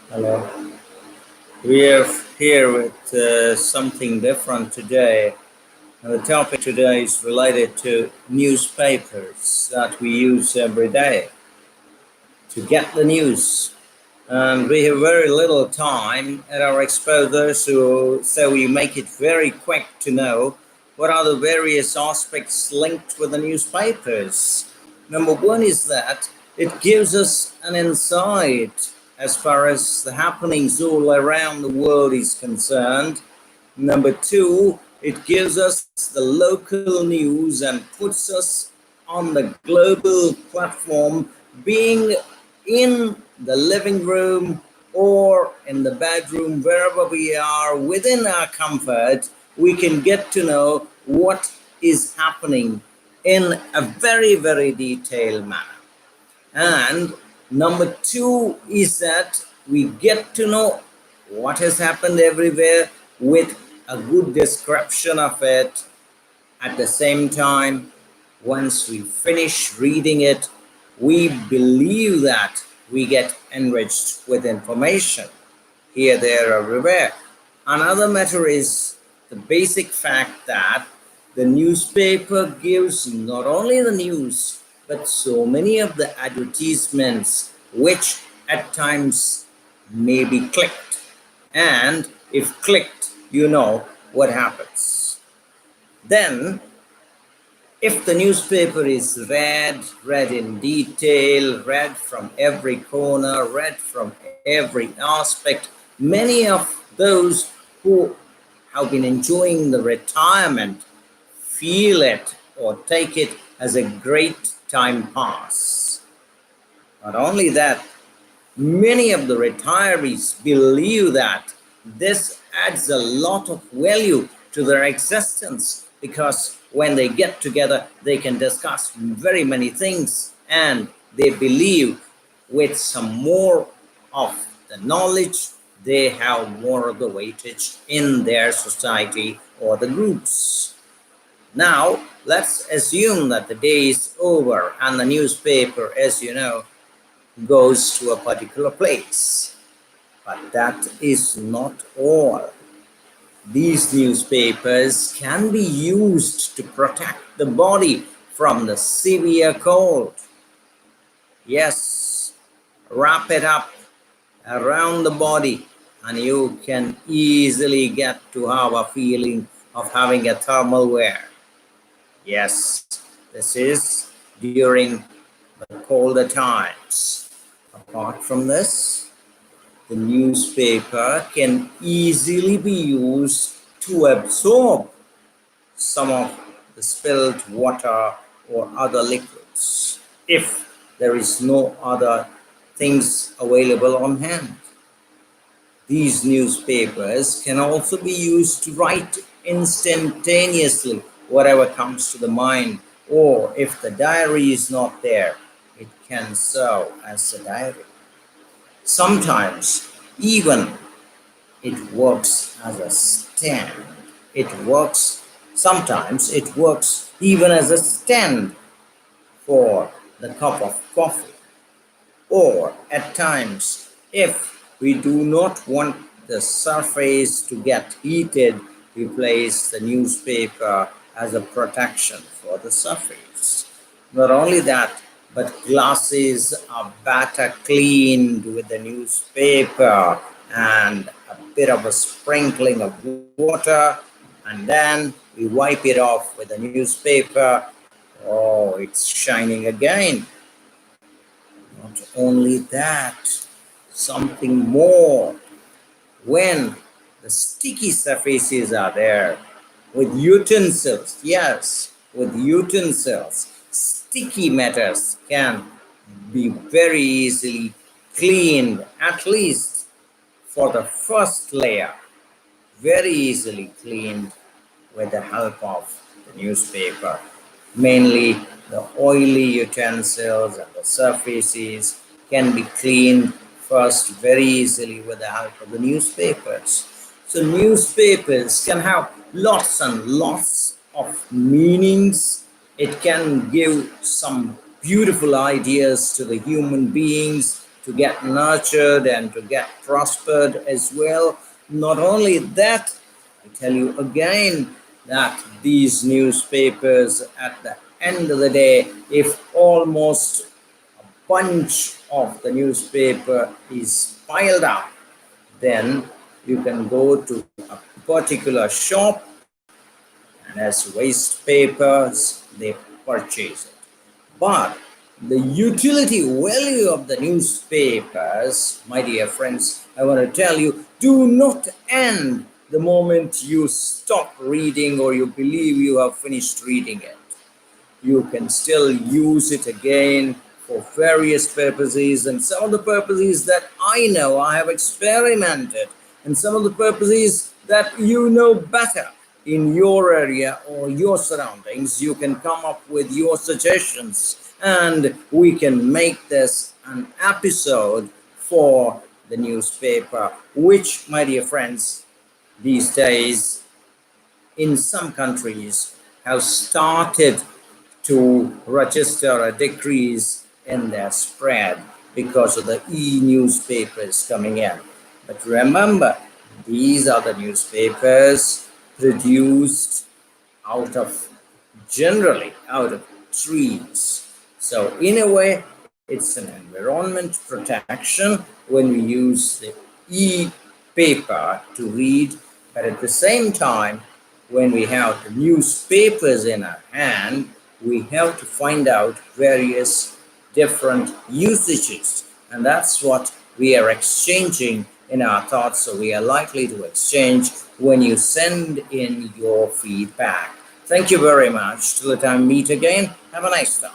Hello. We are here with something different today. And the topic today is related to newspapers that we use every day to get the news. And we have very little time at our exposure, so we make it very quick to know what are the various aspects linked with the newspapers. Number one is that it gives us an insight as far as the happenings all around the world is concerned. Number two, it gives us the local news and puts us on the global platform, being in the living room or in the bedroom, wherever we are, within our comfort, we can get to know what is happening in a very, very detailed manner. And number two is that we get to know what has happened everywhere with a good description of it. At the same time, once we finish reading it, we believe that we get enriched with information here, there, everywhere. Another matter is the basic fact that the newspaper gives not only the news, but so many of the advertisements, which at times may be clicked. And if clicked, you know what happens. Then, if the newspaper is read in detail, read from every corner, read from every aspect, many of those who have been enjoying the retirement feel it or take it as a great time pass. Not only that, many of the retirees believe that this adds a lot of value to their existence, because when they get together, they can discuss very many things, and they believe with some more of the knowledge, they have more of the weightage in their society or the groups. Now, let's assume that the day is over and the newspaper, as you know, goes to a particular place. But that is not all. These newspapers can be used to protect the body from the severe cold. Yes, wrap it up around the body and you can easily get to have a feeling of having a thermal wear. Yes, this is during the colder times. Apart from this, the newspaper can easily be used to absorb some of the spilled water or other liquids if there is no other things available on hand. These newspapers can also be used to write instantaneously whatever comes to the mind, or if the diary is not there, it can serve as a diary. Sometimes even it works as a stand. Sometimes it works even as a stand for the cup of coffee. Or at times, if we do not want the surface to get heated, we place the newspaper as a protection for the surface. Not only that, but glasses are better cleaned with the newspaper and a bit of a sprinkling of water, and then we wipe it off with the newspaper. Oh, it's shining again. Not only that, something more. When the sticky surfaces are there with utensils, yes, with utensils, sticky matters can be very easily cleaned, at least for the first layer, very easily cleaned with the help of the newspaper. Mainly the oily utensils and the surfaces can be cleaned first very easily with the help of the newspapers. So newspapers can have lots and lots of meanings. It can give some beautiful ideas to the human beings to get nurtured and to get prospered as well. Not only that, I tell you again that these newspapers, at the end of the day, if almost a bunch of the newspaper is piled up, then you can go to a particular shop, and as waste papers, they purchase it. But the utility value of the newspapers, my dear friends, I want to tell you, do not end the moment you stop reading or you believe you have finished reading it. You can still use it again for various purposes, and some of the purposes that I know, I have experimented, and some of the purposes that you know better in your area or your surroundings. You can come up with your suggestions, and we can make this an episode for the newspaper, which, my dear friends, these days in some countries have started to register a decrease in their spread because of the e-newspapers coming in. But remember, these are the newspapers produced generally out of trees. So in a way, it's an environment protection when we use the e-paper to read, but at the same time, when we have the newspapers in our hand, we have to find out various different usages. And that's what we are exchanging in our thoughts. So we are likely to exchange when you send in your feedback. Thank you very much. Till the time we meet again, have a nice time.